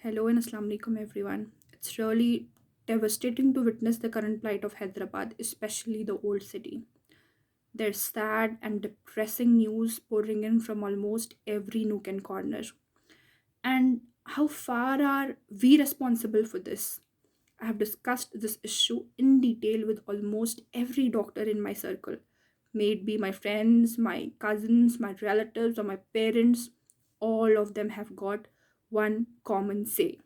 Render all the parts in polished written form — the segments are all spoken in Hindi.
Hello and Assalamu alaikum everyone. It's really devastating to witness the current plight of Hyderabad, especially the old city. There's sad and depressing news pouring in from almost every nook and corner. And how far are we responsible for this? I have discussed this issue in detail with almost every doctor in my circle, may it be my friends, my cousins, my relatives, or my parents. All of them have got one common say.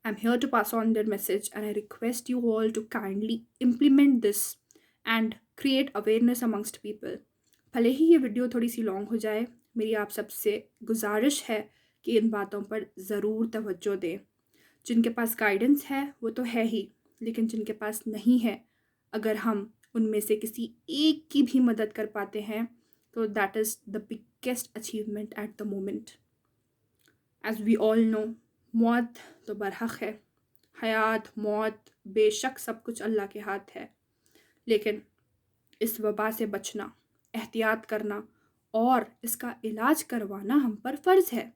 I'm here to pass on their message and I request you all to kindly implement this and create awareness amongst people. भले ही ये वीडियो थोड़ी सी लॉन्ग हो जाए, मेरी आप सबसे गुजारिश है कि इन बातों पर ज़रूर तवज्जो दें। जिनके पास गाइडेंस है वो तो है ही, लेकिन जिनके पास नहीं है, अगर हम उनमें से किसी एक की भी मदद कर पाते हैं तो that is the biggest achievement at the moment. As we all know, मौत तो बरहक है, हयात मौत बेशक सब कुछ अल्लाह के हाथ है, लेकिन इस वबा से बचना, एहतियात करना और इसका इलाज करवाना हम पर फ़र्ज़ है।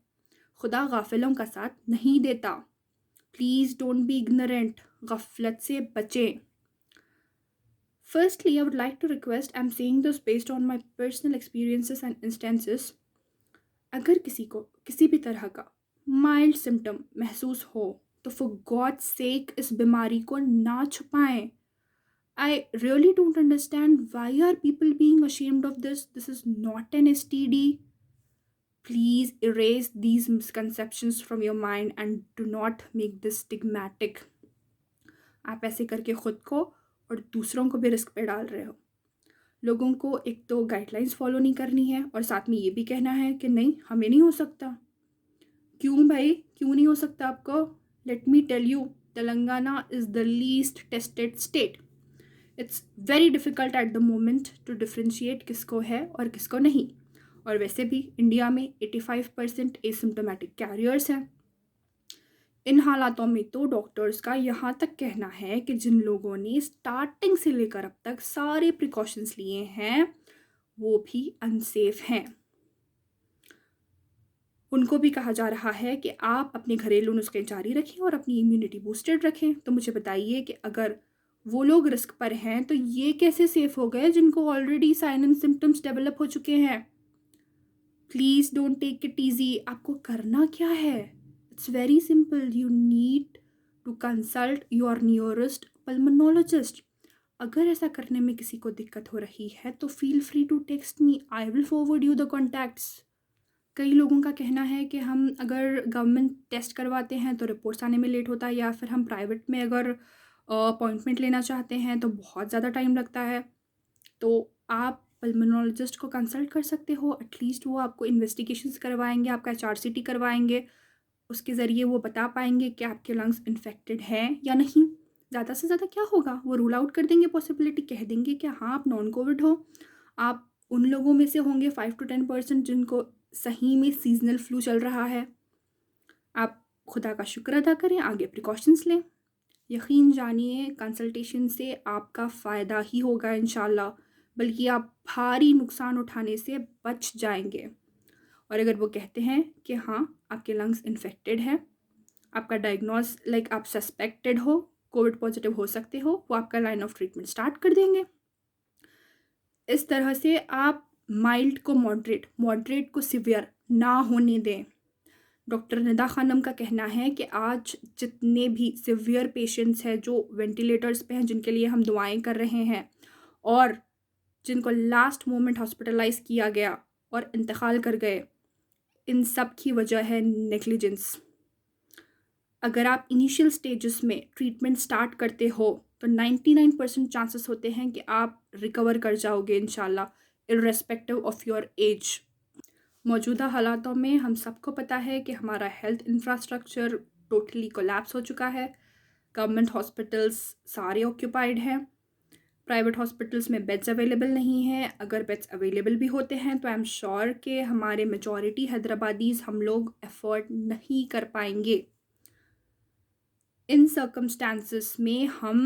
खुदा गाफिलों का साथ नहीं देता। प्लीज़ डोंट बी इग्नोरेंट, गफलत से बचें। Firstly, I would like to request, I'm saying this based on my personal experiences and instances, अगर किसी को किसी भी तरह का माइल्ड सिम्टम महसूस हो तो फॉर गॉड सेक इस बीमारी को ना छुपाएं। I really don't understand why are people being ashamed of this is not an STD. Please erase these misconceptions from your mind and do not make this stigmatic. आप ऐसे करके खुद को और दूसरों को भी रिस्क पे डाल रहे हो। लोगों को एक तो गाइडलाइंस फॉलो नहीं करनी है और साथ में ये भी कहना है कि नहीं, हमें नहीं हो सकता। क्यों भाई, क्यों नहीं हो सकता आपको? Let me tell you, Telangana is the least tested state. It's very difficult at the moment to differentiate किसको है और किसको नहीं। और वैसे भी इंडिया में 85% एसिम्टोमेटिक कैरियर्स हैं। इन हालातों में तो डॉक्टर्स का यहाँ तक कहना है कि जिन लोगों ने स्टार्टिंग से लेकर अब तक सारे प्रिकॉशंस लिए हैं वो भी अनसेफ हैं। उनको भी कहा जा रहा है कि आप अपने घरेलू नुस्खे जारी रखें और अपनी इम्यूनिटी बूस्टेड रखें। तो मुझे बताइए कि अगर वो लोग रिस्क पर हैं तो ये कैसे सेफ हो गए जिनको already sign and symptoms develop हो चुके हैं? Please don't take it easy. आपको करना क्या है? It's very simple. You need to consult your nearest pulmonologist. अगर ऐसा करने में किसी को दिक्कत हो रही है तो feel free to text me, I will forward you the contacts. कई लोगों का कहना है कि हम अगर गवर्नमेंट टेस्ट करवाते हैं तो रिपोर्ट्स आने में लेट होता है, या फिर हम प्राइवेट में अगर अपॉइंटमेंट लेना चाहते हैं तो बहुत ज़्यादा टाइम लगता है। तो आप पल्मोनोलॉजिस्ट को कंसल्ट कर सकते हो। एटलीस्ट वो आपको इन्वेस्टिगेशंस करवाएंगे, आपका HRCT करवाएंगे। उसके ज़रिए वो बता पाएंगे कि आपके लंग्स इन्फेक्टेड हैं या नहीं। ज़्यादा से ज़्यादा क्या होगा, वो रूल आउट कर देंगे पॉसिबिलिटी, कह देंगे कि हाँ आप नॉन कोविड हो। आप उन लोगों में से होंगे 5 to 10% जिनको सही में सीजनल फ्लू चल रहा है। आप खुदा का शुक्र अदा करें, आगे प्रिकॉशंस लें। यकीन जानिए, कंसल्टेशन से आपका फ़ायदा ही होगा इंशाल्लाह, बल्कि आप भारी नुकसान उठाने से बच जाएंगे। और अगर वो कहते हैं कि हाँ आपके लंग्स इन्फेक्टेड हैं, आपका डायग्नोस आप सस्पेक्टेड हो, कोविड पॉजिटिव हो सकते हो, वो आपका लाइन ऑफ ट्रीटमेंट स्टार्ट कर देंगे। इस तरह से आप माइल्ड को मॉडरेट, मॉडरेट को सिवियर ना होने दें। डॉक्टर निदा खानम का कहना है कि आज जितने भी सिवियर पेशेंट्स हैं जो वेंटिलेटर्स पे हैं, जिनके लिए हम दुआएं कर रहे हैं और जिनको लास्ट मोमेंट हॉस्पिटलाइज किया गया और इंतकाल कर गए, इन सब की वजह है नेग्लिजेंस। अगर आप इनिशियल स्टेजेस में ट्रीटमेंट स्टार्ट करते हो तो 99% चांसेस होते हैं कि आप रिकवर कर जाओगे इंशाल्लाह, इर्रेस्पेक्टिव ऑफ योर एज। मौजूदा हालातों में हम सबको पता है कि हमारा हेल्थ इंफ्रास्ट्रक्चर टोटली कोलैप्स हो चुका है। गवर्नमेंट हॉस्पिटल्स सारे ऑक्यूपाइड हैं, प्राइवेट हॉस्पिटल्स में बेड्स अवेलेबल नहीं हैं। अगर बेड्स अवेलेबल भी होते हैं तो आई एम श्योर कि हमारे मेजॉरिटी हैदराबादीज़ हम लोग अफोर्ड नहीं कर पाएंगे। इन सर्कमस्टांसिस में हम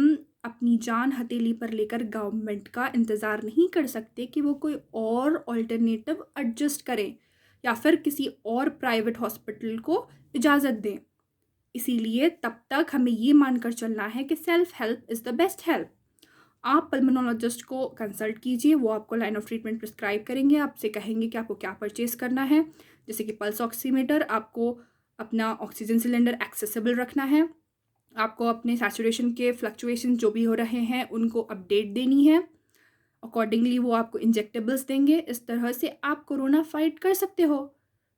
अपनी जान हथेली पर लेकर गवर्नमेंट का इंतज़ार नहीं कर सकते कि वो कोई और अल्टरनेटिव एडजस्ट करें या फिर किसी और प्राइवेट हॉस्पिटल को इजाज़त दें। इसीलिए तब तक हमें ये मानकर चलना है कि self help is the best help. आप पल्मोनोलॉजिस्ट को कंसल्ट कीजिए, वो आपको लाइन ऑफ ट्रीटमेंट प्रिस्क्राइब करेंगे, आपसे कहेंगे कि आपको क्या परचेज़ करना है। जैसे कि पल्स ऑक्सीमीटर, आपको अपना ऑक्सीजन सिलेंडर एक्सेसिबल रखना है, आपको अपने सैचुरेशन के फ्लक्चुएशन जो भी हो रहे हैं उनको अपडेट देनी है। अकॉर्डिंगली वो आपको इंजेक्टेबल्स देंगे। इस तरह से आप कोरोना फाइट कर सकते हो।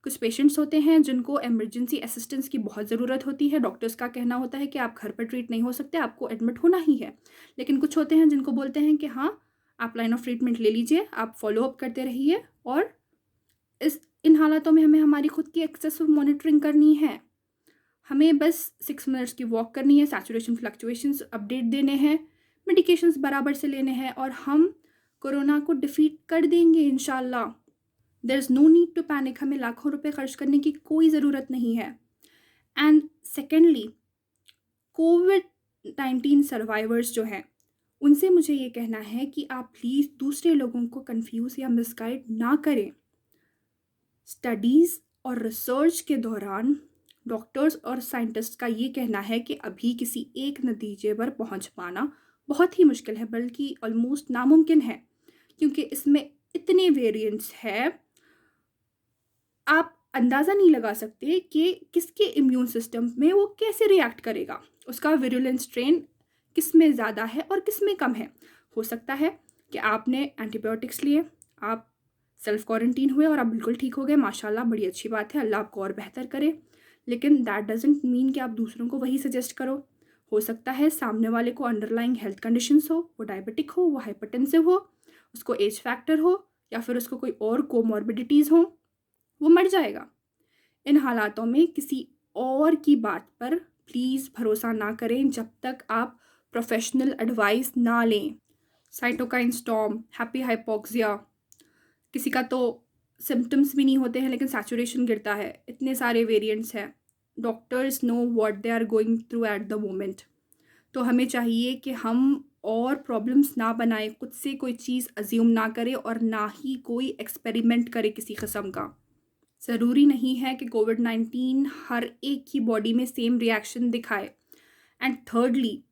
कुछ पेशेंट्स होते हैं जिनको इमरजेंसी असिस्टेंस की बहुत ज़रूरत होती है। डॉक्टर्स का कहना होता है कि आप घर पर ट्रीट नहीं हो सकते, आपको एडमिट होना ही है। लेकिन कुछ होते हैं जिनको बोलते हैं कि हाँ, आप लाइन ऑफ ट्रीटमेंट ले लीजिए, आप फॉलो अप करते रहिए और इन हालातों में हमें हमारी खुद की एक्सेसिव मॉनिटरिंग करनी है। हमें बस 6 मिनट्स की वॉक करनी है, सैचुरेशन फ्लक्चुएशंस अपडेट देने हैं, मेडिकेशंस बराबर से लेने हैं और हम कोरोना को डिफीट कर देंगे इंशाल्लाह। There is no need to panic. हमें लाखों रुपए खर्च करने की कोई ज़रूरत नहीं है। एंड सेकेंडली, कोविड-19 सर्वाइवर्स जो हैं, उनसे मुझे ये कहना है कि आप प्लीज़ दूसरे लोगों को कन्फ्यूज़ या मिसगाइड ना करें। स्टडीज़ और रिसर्च के दौरान डॉक्टर्स और साइंटिस्ट का ये कहना है कि अभी किसी एक नतीजे पर पहुंच पाना बहुत ही मुश्किल है, बल्कि ऑलमोस्ट नामुमकिन है, क्योंकि इसमें इतने वेरिएंट्स हैं, आप अंदाज़ा नहीं लगा सकते कि किसके इम्यून सिस्टम में वो कैसे रिएक्ट करेगा, उसका विरुलेंस स्ट्रेन किस में ज़्यादा है और किस में कम है। हो सकता है कि आपने एंटीबायोटिक्स लिए, आप सेल्फ क्वारंटीन हुए और आप बिल्कुल ठीक हो गए, माशाल्लाह, बड़ी अच्छी बात है, अल्लाह आपको और बेहतर करे। लेकिन दैट डजंट मीन कि आप दूसरों को वही सजेस्ट करो। हो सकता है सामने वाले को अंडरलाइंग हेल्थ कंडीशंस हो, वो डायबिटिक हो, वो हाइपरटेंसिव हो, उसको एज फैक्टर हो या फिर उसको कोई और कोमॉर्बिडिटीज़ हो, वो मर जाएगा। इन हालातों में किसी और की बात पर प्लीज़ भरोसा ना करें जब तक आप प्रोफेशनल एडवाइस ना लें। साइटोकाइन स्टॉर्म, हैप्पी हाइपोक्सिया, किसी का तो सिम्टम्स भी नहीं होते हैं लेकिन सैचुरेशन गिरता है। इतने सारे वेरिएंट्स हैं। Doctors know what they are going through at the moment. तो हमें चाहिए कि हम और प्रॉब्लम्स ना बनाएं, खुद से कोई चीज़ अज्यूम ना करें और ना ही कोई एक्सपेरिमेंट करे किसी किस्म का। ज़रूरी नहीं है कि कोविड-19 हर एक की बॉडी में सेम रिएक्शन दिखाए। एंड थर्डली,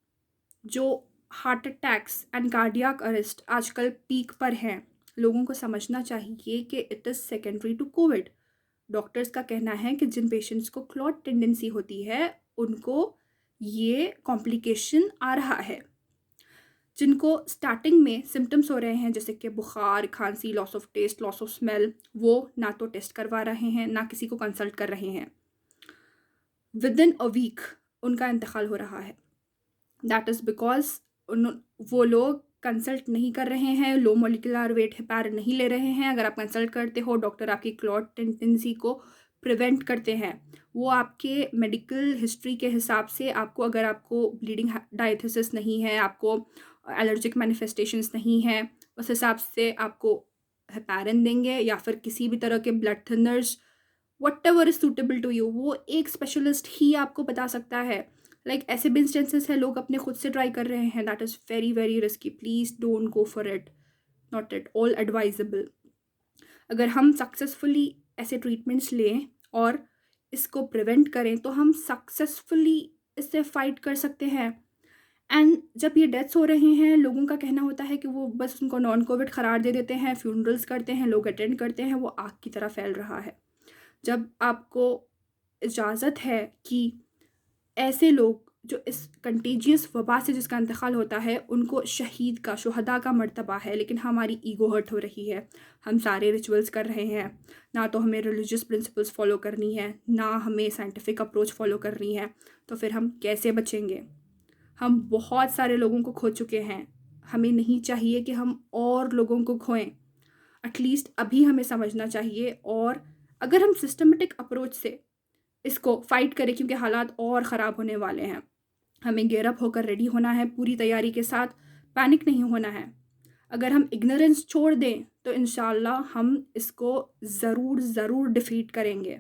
जो heart attacks and cardiac arrest आजकल पीक पर हैं, लोगों को समझना चाहिए कि it is secondary to COVID. Doctors का कहना है कि जिन पेशेंट्स को क्लॉट टेंडेंसी होती है उनको ये कॉम्प्लिकेशन आ रहा है। जिनको स्टार्टिंग में सिम्टम्स हो रहे हैं जैसे कि बुखार, खांसी, loss of taste, loss of smell, वो ना तो टेस्ट करवा रहे हैं ना किसी को कंसल्ट कर रहे हैं। विद इन अ वीक उनका इंतकाल हो रहा है। दैट इज़ बिकॉज वो लोग कंसल्ट नहीं कर रहे हैं, लो मोलिकुलर वेट हेपार नहीं ले रहे हैं। अगर आप कंसल्ट करते हो, डॉक्टर आपकी क्लॉट टेंडेंसी को प्रिवेंट करते हैं। वो आपके मेडिकल हिस्ट्री के हिसाब से आपको, अगर आपको ब्लीडिंग डायथिसिस नहीं है, आपको एलर्जिक मैनिफेस्टेशंस नहीं हैं, उस हिसाब से आपको हेपारिन देंगे या फिर किसी भी तरह के blood thinners, whatever is suitable to you, वो एक स्पेशलिस्ट ही आपको बता सकता है। ऐसे भी इंस्टेंसेस है लोग अपने खुद से ट्राई कर रहे हैं। That is very very risky. Please don't go for it, not at all advisable. अगर हम सक्सेसफुली ऐसे ट्रीटमेंट्स लें और इसको प्रिवेंट करें तो हम सक्सेसफुली इससे फाइट कर सकते हैं। एंड जब ये डेथ्स हो रहे हैं, लोगों का कहना होता है कि वो बस उनको नॉन कोविड करार दे देते हैं, फ्यूनरल्स करते हैं, लोग अटेंड करते हैं, वो आग की तरह फैल रहा है। जब आपको इजाज़त है कि ऐसे लोग जो इस कंटेजियस वबा से जिसका इंतकाल होता है उनको शहीद का, शुहदा का मर्तबा है, लेकिन हमारी ईगो हर्ट हो रही है, हम सारे रिचुअल्स कर रहे हैं, ना तो हमें रिलीजियस प्रिंसिपल्स फॉलो करनी है, ना हमें साइंटिफिक अप्रोच फॉलो करनी है, तो फिर हम कैसे बचेंगे? हम बहुत सारे लोगों को खो चुके हैं, हमें नहीं चाहिए कि हम और लोगों को खोएं। एटलीस्ट अभी हमें समझना चाहिए, और अगर हम सिस्टमेटिक अप्रोच से इसको फाइट करें, क्योंकि हालात और ख़राब होने वाले हैं, हमें गेयर अप होकर रेडी होना है पूरी तैयारी के साथ, पैनिक नहीं होना है। अगर हम इग्नोरेंस छोड़ दें तो इंशाल्लाह हम इसको ज़रूर ज़रूर डिफीट करेंगे।